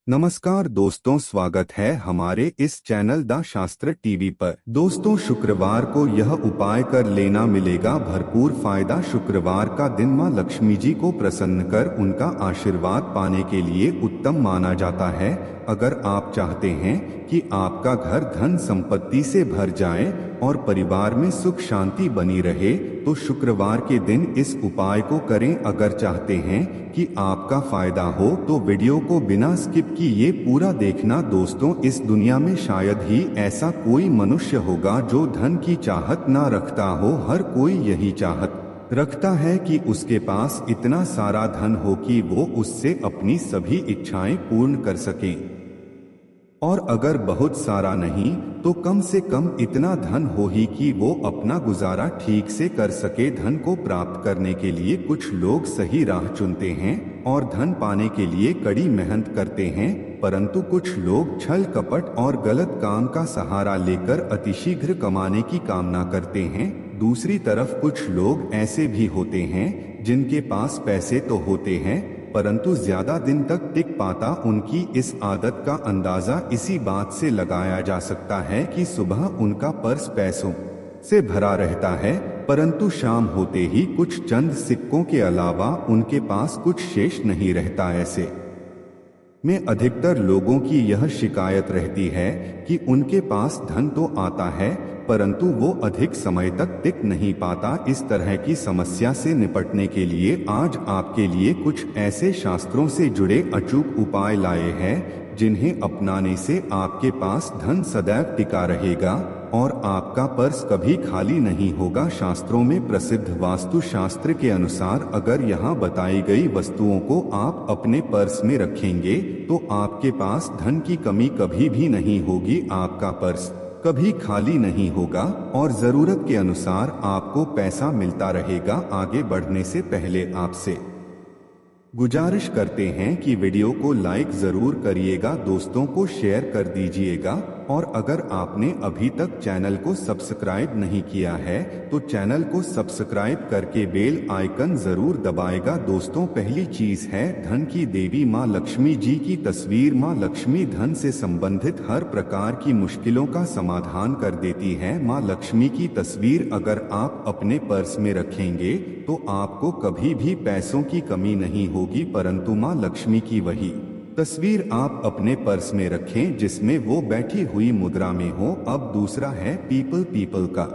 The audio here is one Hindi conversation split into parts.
नमस्कार दोस्तों, स्वागत है हमारे इस चैनल द शास्त्र टीवी पर। दोस्तों, शुक्रवार को यह उपाय कर लेना, मिलेगा भरपूर फायदा। शुक्रवार का दिन मां लक्ष्मी जी को प्रसन्न कर उनका आशीर्वाद पाने के लिए उत्तम माना जाता है। अगर आप चाहते हैं कि आपका घर धन संपत्ति से भर जाए और परिवार में सुख शांति बनी रहे, तो शुक्रवार के दिन इस उपाय को करें। अगर चाहते हैं कि आपका फायदा हो तो वीडियो को बिना स्किप किए पूरा देखना। दोस्तों, इस दुनिया में शायद ही ऐसा कोई मनुष्य होगा जो धन की चाहत ना रखता हो। हर कोई यही चाहत रखता है कि उसके पास इतना सारा धन हो कि वो उससे अपनी सभी इच्छाएं पूर्ण कर सके, और अगर बहुत सारा नहीं तो कम से कम इतना धन हो ही कि वो अपना गुजारा ठीक से कर सके। धन को प्राप्त करने के लिए कुछ लोग सही राह चुनते हैं और धन पाने के लिए कड़ी मेहनत करते हैं, परंतु कुछ लोग छल कपट और गलत काम का सहारा लेकर अतिशीघ्र कमाने की कामना करते हैं। दूसरी तरफ कुछ लोग ऐसे भी होते हैं जिनके पास पैसे तो होते हैं परंतु ज्यादा दिन तक टिक पाता। उनकी इस आदत का अंदाजा इसी बात से लगाया जा सकता है कि सुबह उनका पर्स पैसों से भरा रहता है, परंतु शाम होते ही कुछ चंद सिक्कों के अलावा उनके पास कुछ शेष नहीं रहता। ऐसे में अधिकतर लोगों की यह शिकायत रहती है कि उनके पास धन तो आता है परंतु वो अधिक समय तक टिक नहीं पाता। इस तरह की समस्या से निपटने के लिए आज आपके लिए कुछ ऐसे शास्त्रों से जुड़े अचूक उपाय लाए हैं जिन्हें अपनाने से आपके पास धन सदैव टिका रहेगा और आपका पर्स कभी खाली नहीं होगा। शास्त्रों में प्रसिद्ध वास्तु शास्त्र के अनुसार अगर यहाँ बताई गई वस्तुओं को आप अपने पर्स में रखेंगे तो आपके पास धन की कमी कभी भी नहीं होगी। आपका पर्स कभी खाली नहीं होगा और जरूरत के अनुसार आपको पैसा मिलता रहेगा। आगे बढ़ने से पहले आपसे गुजारिश करते हैं कि वीडियो को लाइक जरूर करिएगा, दोस्तों को शेयर कर दीजिएगा, और अगर आपने अभी तक चैनल को सब्सक्राइब नहीं किया है तो चैनल को सब्सक्राइब करके बेल आइकन जरूर दबाएगा। दोस्तों, पहली चीज है धन की देवी मां लक्ष्मी जी की तस्वीर। मां लक्ष्मी धन से संबंधित हर प्रकार की मुश्किलों का समाधान कर देती है। मां लक्ष्मी की तस्वीर अगर आप अपने पर्स में रखेंगे तो आपको कभी भी पैसों की कमी नहीं होगी, परंतु मां लक्ष्मी की वही तस्वीर आप अपने पर्स में रखें जिसमें वो बैठी हुई मुद्रा में हो। अब दूसरा है पीपल का।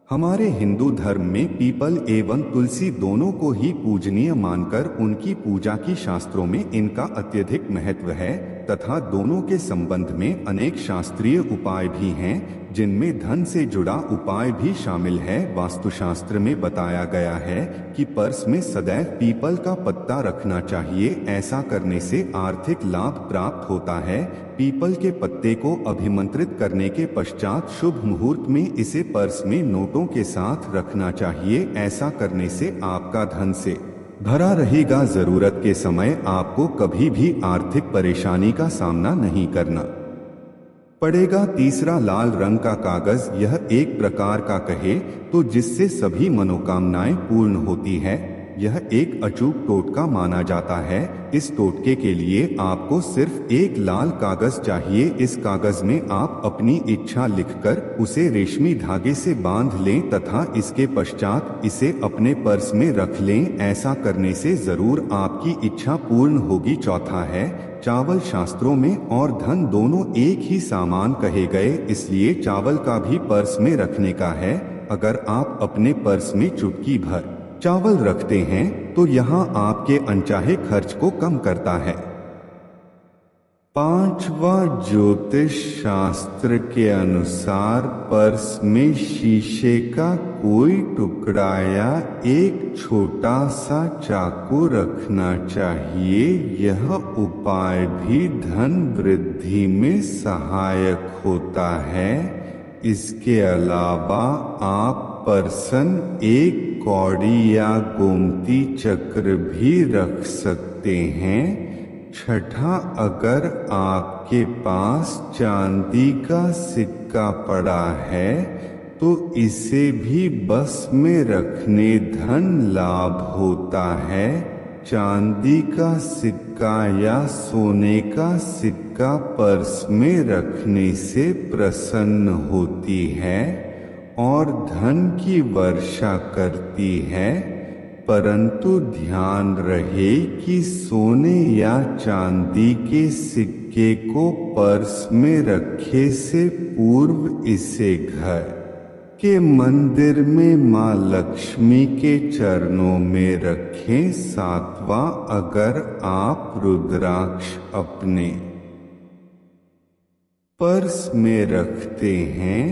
हमारे हिंदू धर्म में पीपल एवं तुलसी दोनों को ही पूजनीय मानकर उनकी पूजा की शास्त्रों में इनका अत्यधिक महत्व है तथा दोनों के संबंध में अनेक शास्त्रीय उपाय भी हैं जिनमें धन से जुड़ा उपाय भी शामिल है। वास्तुशास्त्र में बताया गया है कि पर्स में सदैव पीपल का पत्ता रखना चाहिए। ऐसा करने से आर्थिक लाभ प्राप्त होता है। पीपल के पत्ते को अभिमंत्रित करने के पश्चात शुभ मुहूर्त में इसे पर्स में नोटों के साथ रखना चाहिए। ऐसा करने से आपका धन से भरा रहेगा। जरूरत के समय आपको कभी भी आर्थिक परेशानी का सामना नहीं करना पड़ेगा। तीसरा, लाल रंग का कागज। यह एक प्रकार का कहे तो जिससे सभी मनोकामनाएं पूर्ण होती है। यह एक अचूक टोटका माना जाता है। इस टोटके के लिए आपको सिर्फ एक लाल कागज चाहिए। इस कागज में आप अपनी इच्छा लिखकर उसे रेशमी धागे से बांध लें तथा इसके पश्चात इसे अपने पर्स में रख लें। ऐसा करने से जरूर आपकी इच्छा पूर्ण होगी। चौथा है चावल। शास्त्रों में और धन दोनों एक ही सामान कहे गए, इसलिए चावल का भी पर्स में रखने का है। अगर आप अपने पर्स में चुटकी भर चावल रखते हैं तो यहाँ आपके अनचाहे खर्च को कम करता है। पांचवा, ज्योतिष शास्त्र के अनुसार पर्स में शीशे का कोई टुकड़ा या एक छोटा सा चाकू रखना चाहिए। यह उपाय भी धन वृद्धि में सहायक होता है। इसके अलावा आप पर्सन एक कौड़ी या गोमती चक्र भी रख सकते हैं। छठा, अगर आपके पास चांदी का सिक्का पड़ा है तो इसे भी बस में रखने धन लाभ होता है। चांदी का सिक्का या सोने का सिक्का पर्स में रखने से प्रसन्न होती है और धन की वर्षा करती है, परंतु ध्यान रहे कि सोने या चांदी के सिक्के को पर्स में रखे से पूर्व इसे घर के मंदिर में मां लक्ष्मी के चरणों में रखें। सातवां, अगर आप रुद्राक्ष अपने पर्स में रखते हैं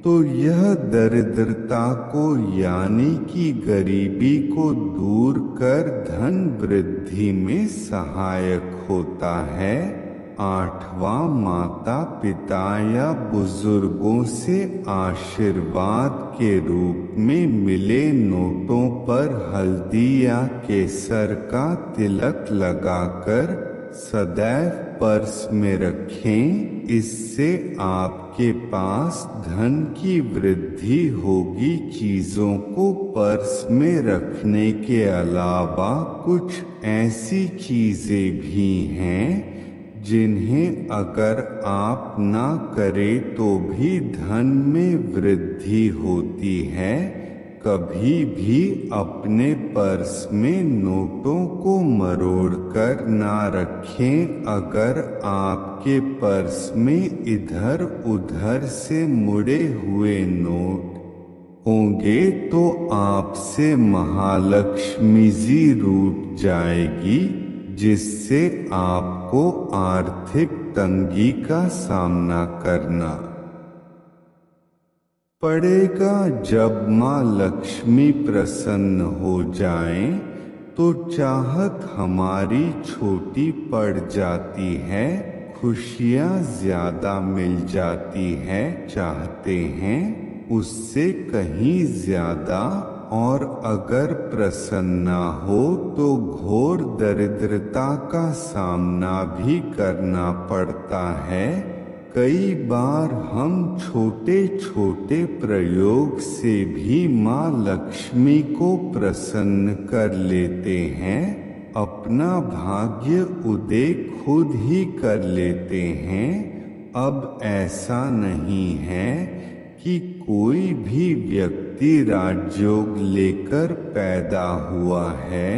तो यह दरिद्रता को यानी कि गरीबी को दूर कर धन वृद्धि में सहायक होता है। आठवां, माता पिता या बुजुर्गों से आशीर्वाद के रूप में मिले नोटों पर हल्दी या केसर का तिलक लगाकर सदैव पर्स में रखें। इससे आपके पास धन की वृद्धि होगी। चीजों को पर्स में रखने के अलावा कुछ ऐसी चीजें भी हैं जिन्हें अगर आप ना करें तो भी धन में वृद्धि होती है। कभी भी अपने पर्स में नोटों को मरोड़कर ना रखें। अगर आपके पर्स में इधर उधर से मुड़े हुए नोट होंगे तो आपसे महालक्ष्मी जी रूठ जाएगी, जिससे आपको आर्थिक तंगी का सामना करना पड़ेगा। जब मां लक्ष्मी प्रसन्न हो जाएं, तो चाहत हमारी छोटी पड़ जाती है, खुशियां ज्यादा मिल जाती है, चाहते हैं उससे कहीं ज्यादा। और अगर प्रसन्न हो तो घोर दरिद्रता का सामना भी करना पड़ता है। कई बार हम छोटे छोटे प्रयोग से भी मां लक्ष्मी को प्रसन्न कर लेते हैं, अपना भाग्य उदय खुद ही कर लेते हैं। अब ऐसा नहीं है कि कोई भी व्यक्ति राजयोग लेकर पैदा हुआ है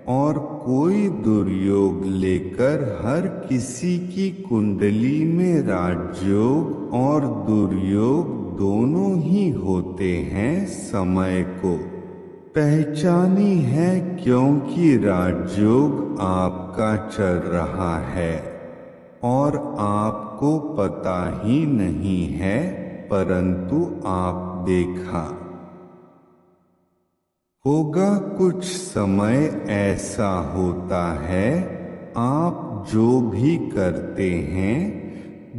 और कोई दुर्योग लेकर। हर किसी की कुंडली में राजयोग और दुर्योग दोनों ही होते हैं। समय को पहचानी है क्योंकि राजयोग आपका चल रहा है और आपको पता ही नहीं है, परंतु आप देखा होगा कुछ समय ऐसा होता है आप जो भी करते हैं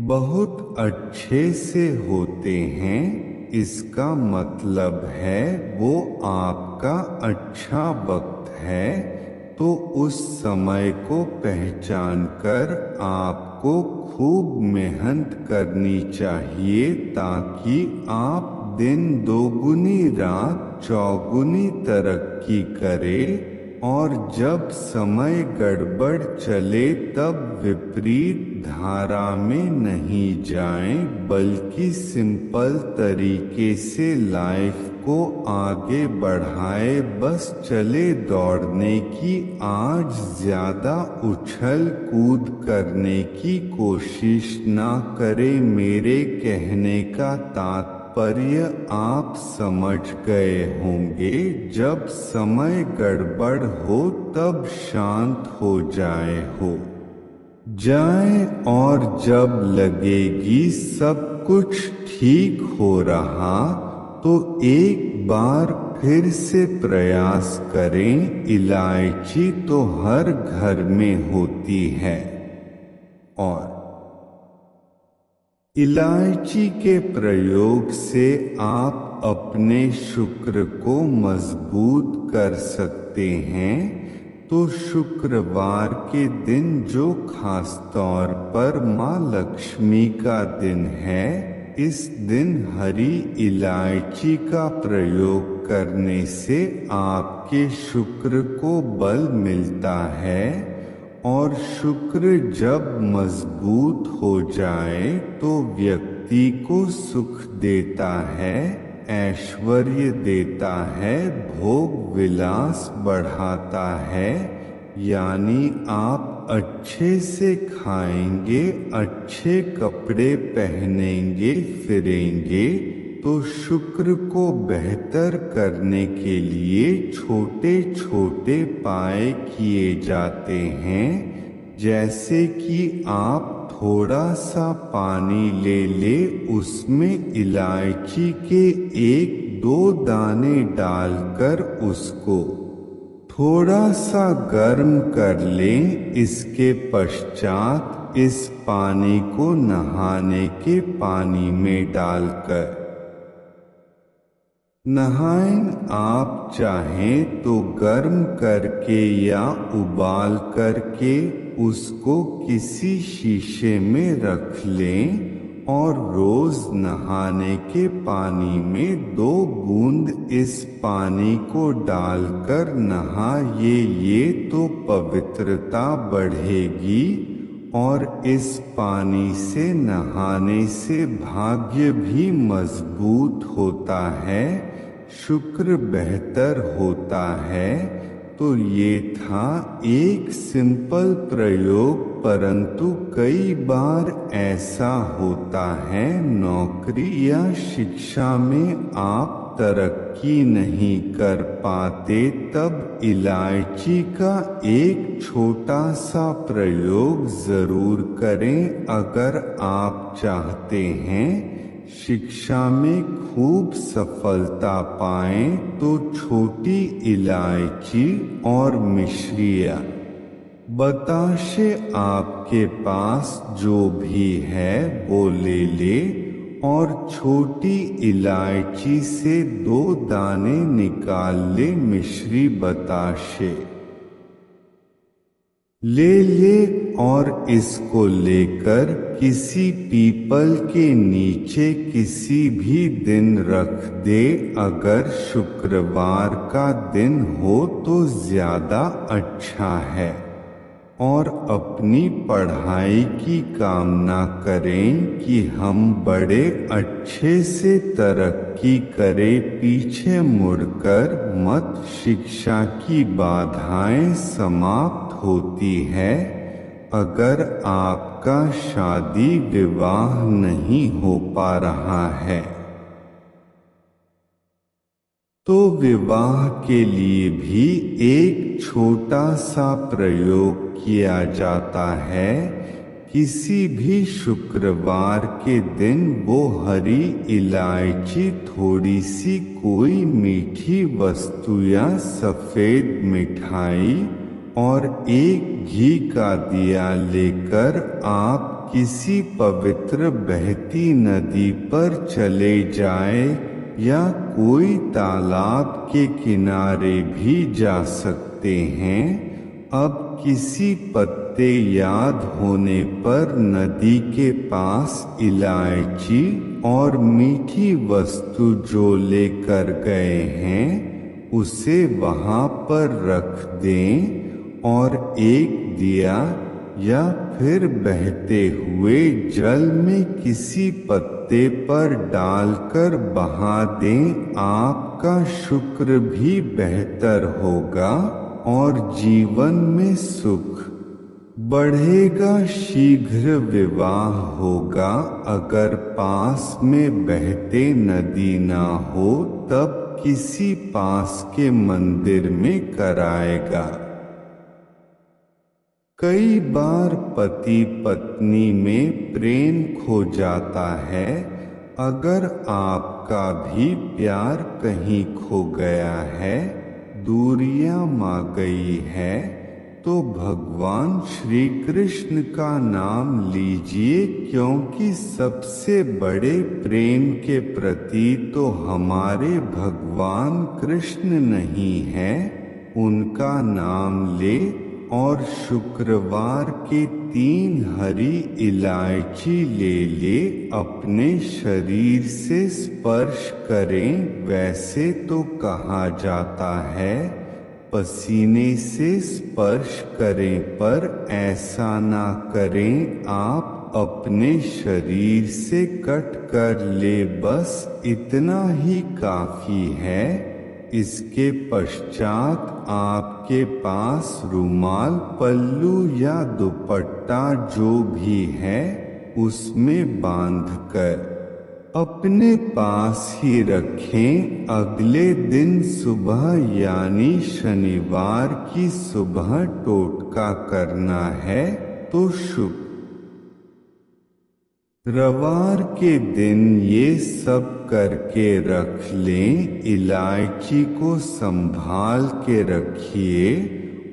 बहुत अच्छे से होते हैं। इसका मतलब है वो आपका अच्छा वक्त है। तो उस समय को पहचान कर आपको खूब मेहनत करनी चाहिए ताकि आप दिन दोगुनी रात चौगुनी तरक्की करें। और जब समय गड़बड़ चले तब विपरीत धारा में नहीं जाएं, बल्कि सिंपल तरीके से लाइफ को आगे बढ़ाए। बस चले दौड़ने की आज ज्यादा उछल कूद करने की कोशिश ना करें। मेरे कहने का तात्पर्य आप समझ गए होंगे। जब समय गड़बड़ हो तब शांत हो जाए और जब लगेगी सब कुछ ठीक हो रहा तो एक बार फिर से प्रयास करें। इलायची तो हर घर में होती है और इलायची के प्रयोग से आप अपने शुक्र को मजबूत कर सकते हैं। तो शुक्रवार के दिन जो खास तौर पर मां लक्ष्मी का दिन है, इस दिन हरी इलायची का प्रयोग करने से आपके शुक्र को बल मिलता है और शुक्र जब मजबूत हो जाए तो व्यक्ति को सुख देता है, ऐश्वर्य देता है, भोग विलास बढ़ाता है। यानी आप अच्छे से खाएंगे, अच्छे कपड़े पहनेंगे, फिरेंगे, तो शुक्र को बेहतर करने के लिए छोटे छोटे उपाय किए जाते हैं। जैसे कि आप थोड़ा सा पानी ले उसमें इलायची के 1-2 दाने डालकर उसको थोड़ा सा गर्म कर लें। इसके पश्चात इस पानी को नहाने के पानी में डालकर नहाएं। आप चाहें तो गर्म करके या उबाल करके उसको किसी शीशे में रख लें और रोज नहाने के पानी में 2 बूंद इस पानी को डालकर नहाइए। ये तो पवित्रता बढ़ेगी और इस पानी से नहाने से भाग्य भी मजबूत होता है, शुक्र बेहतर होता है। तो ये था एक सिंपल प्रयोग, परंतु कई बार ऐसा होता है नौकरी या शिक्षा में आप तरक्की नहीं कर पाते, तब इलायची का एक छोटा सा प्रयोग जरूर करें। अगर आप चाहते हैं शिक्षा में खूब सफलता पाएं तो छोटी इलायची और मिश्रियाँ, बताशे आपके पास जो भी है वो ले और छोटी इलायची से 2 दाने निकाल ले, मिश्री बताशे ले और इसको लेकर किसी पीपल के नीचे किसी भी दिन रख दे। अगर शुक्रवार का दिन हो तो ज्यादा अच्छा है। और अपनी पढ़ाई की कामना करें कि हम बड़े अच्छे से तरक्की करें, पीछे मुड़कर मत। शिक्षा की बाधाएं समाप्त होती है। अगर आपका शादी विवाह नहीं हो पा रहा है तो विवाह के लिए भी एक छोटा सा प्रयोग किया जाता है। किसी भी शुक्रवार के दिन वो हरी इलायची, थोड़ी सी कोई मीठी वस्तु या सफेद मिठाई और एक घी का दिया लेकर आप किसी पवित्र बहती नदी पर चले जाए या कोई तालाब के किनारे भी जा सकते हैं। अब किसी पत्ते याद होने पर नदी के पास इलायची और मीठी वस्तु जो लेकर गए हैं उसे वहां पर रख दें और एक दिया या फिर बहते हुए जल में किसी पत्ते पर डालकर बहा दें। आपका शुक्र भी बेहतर होगा और जीवन में सुख बढ़ेगा, शीघ्र विवाह होगा। अगर पास में बहते नदी ना हो तब किसी पास के मंदिर में कराएगा। कई बार पति पत्नी में प्रेम खो जाता है। अगर आपका भी प्यार कहीं खो गया है, दूरियां मा गई है, तो भगवान श्री कृष्ण का नाम लीजिए, क्योंकि सबसे बड़े प्रेम के प्रति तो हमारे भगवान कृष्ण नहीं है। उनका नाम ले और शुक्रवार के 3 हरी इलायची ले ले, अपने शरीर से स्पर्श करें। वैसे तो कहा जाता है पसीने से स्पर्श करें, पर ऐसा ना करें। आप अपने शरीर से कट कर ले, बस इतना ही काफी है। इसके पश्चात आपके पास रुमाल, पल्लू या दुपट्टा जो भी है उसमें बांधकर अपने पास ही रखें। अगले दिन सुबह यानी शनिवार की सुबह टोटका करना है तो शुभ। रविवार के दिन ये सब करके रख लें। इलायची को संभाल के रखिए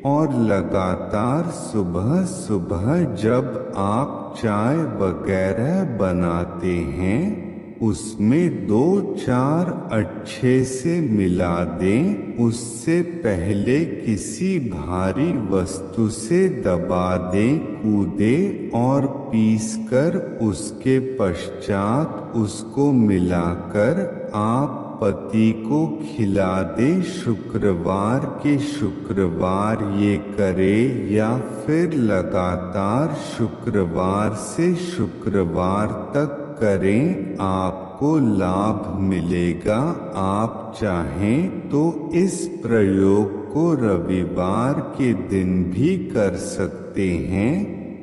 और लगातार सुबह सुबह जब आप चाय वगैरह बनाते हैं उसमें 2-4 अच्छे से मिला दें। उससे पहले किसी भारी वस्तु से दबा दें, कूदे और पीसकर उसके पश्चात उसको मिलाकर आप पति को खिला दें। शुक्रवार के शुक्रवार ये करें या फिर लगातार शुक्रवार से शुक्रवार तक करें, आपको लाभ मिलेगा। आप चाहें तो इस प्रयोग को रविवार के दिन भी कर सकते हैं,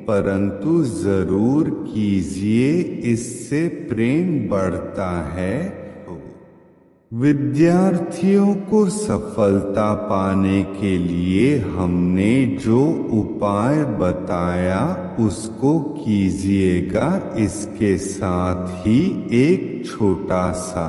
परंतु जरूर कीजिए, इससे प्रेम बढ़ता है। विद्यार्थियों को सफलता पाने के लिए हमने जो उपाय बताया उसको कीजिएगा। इसके साथ ही एक छोटा सा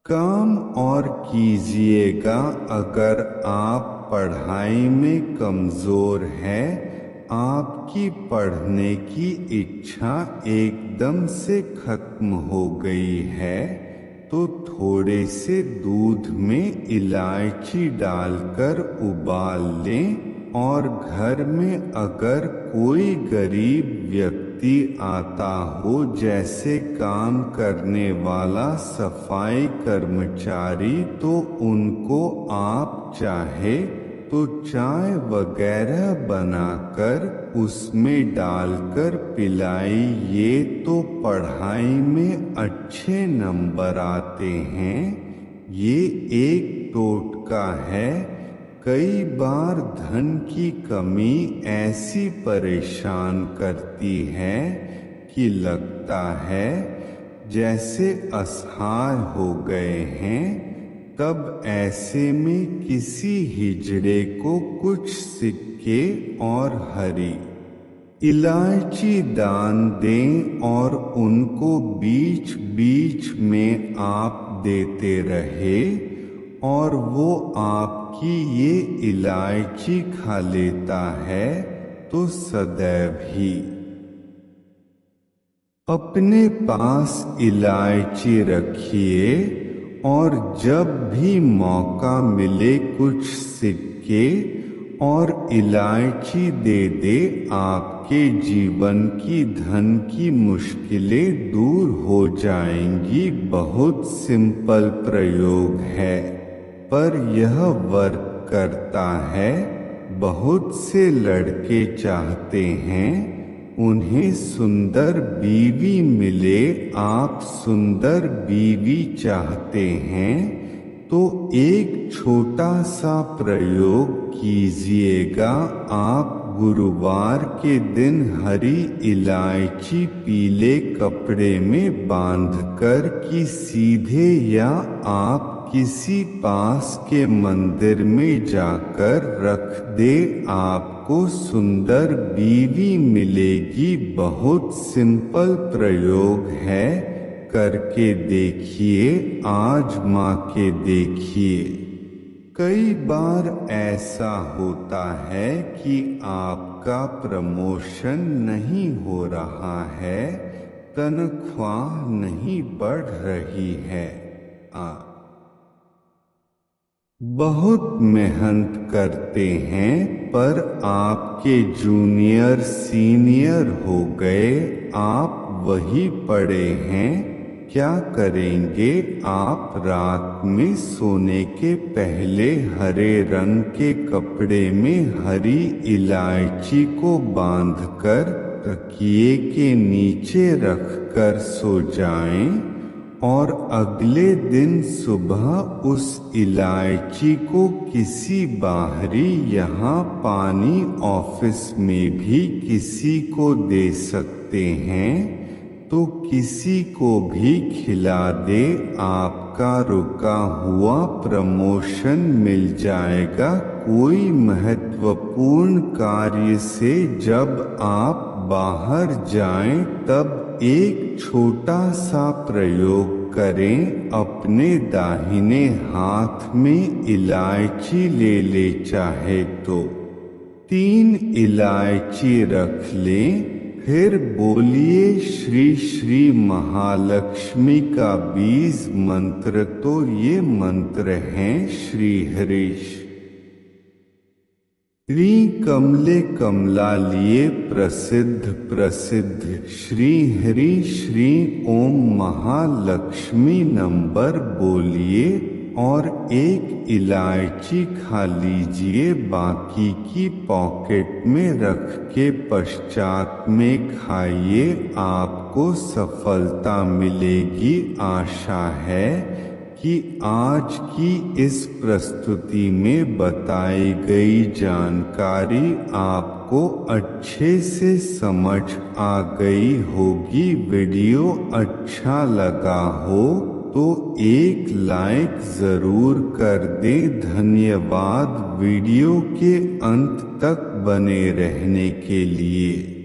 काम और कीजिएगा। अगर आप पढ़ाई में कमजोर हैं, आपकी पढ़ने की इच्छा एकदम से खत्म हो गई है, तो थोड़े से दूध में इलायची डालकर उबाल लें और घर में अगर कोई गरीब व्यक्ति आता हो, जैसे काम करने वाला सफाई कर्मचारी, तो उनको आप चाहे तो चाय वगैरह बनाकर उसमें डालकर पिलाई। ये तो पढ़ाई में अच्छे नंबर आते हैं। ये एक टोटका है। कई बार धन की कमी ऐसी परेशान करती है कि लगता है जैसे असहाय हो गए हैं। तब ऐसे में किसी हिजड़े को कुछ सिक्के और हरी इलायची दान दें और उनको बीच बीच में आप देते रहे और वो आपकी ये इलायची खा लेता है, तो सदैव ही अपने पास इलायची रखिए और जब भी मौका मिले कुछ सिक्के और इलायची दे दे। आपके जीवन की धन की मुश्किलें दूर हो जाएंगी। बहुत सिंपल प्रयोग है, पर यह वर्क करता है। बहुत से लड़के चाहते हैं उन्हें सुंदर बीवी मिले। आप सुंदर बीवी चाहते हैं तो एक छोटा सा प्रयोग कीजिएगा। आप गुरुवार के दिन हरी इलायची पीले कपड़े में बांधकर कि सीधे या आप किसी पास के मंदिर में जाकर रख दे। आपको सुंदर बीवी मिलेगी। बहुत सिंपल प्रयोग है, करके देखिए, आजमा के देखिए। कई बार ऐसा होता है कि आपका प्रमोशन नहीं हो रहा है, तनख्वाह नहीं बढ़ रही है, बहुत मेहनत करते हैं पर आपके जूनियर सीनियर हो गए, आप वही पड़े हैं। क्या करेंगे आप रात में सोने के पहले हरे रंग के कपड़े में हरी इलायची को बांधकर तकिए के नीचे रखकर सो जाएं और अगले दिन सुबह उस इलायची को किसी बाहरी यहाँ पानी ऑफिस में भी किसी को दे सकते हैं, तो किसी को भी खिला दे, आपका रुका हुआ प्रमोशन मिल जाएगा। कोई महत्वपूर्ण कार्य से जब आप बाहर जाएं तब एक छोटा सा प्रयोग करें, अपने दाहिने हाथ में इलायची ले चाहे तो 3 इलायची रख लें, फिर बोलिए श्री श्री महालक्ष्मी का बीज मंत्र। तो ये मंत्र हैं श्री हरीश श्री कमले कमलालिए प्रसिद्ध प्रसिद्ध श्री हरि श्री ओम महालक्ष्मी नंबर बोलिए और 1 इलायची खा लीजिए, बाकी की पॉकेट में रख के पश्चात में खाइए, आपको सफलता मिलेगी। आशा है कि आज की इस प्रस्तुति में बताई गई जानकारी आपको अच्छे से समझ आ गई होगी। वीडियो अच्छा लगा हो तो एक लाइक जरूर कर दें। धन्यवाद वीडियो के अंत तक बने रहने के लिए।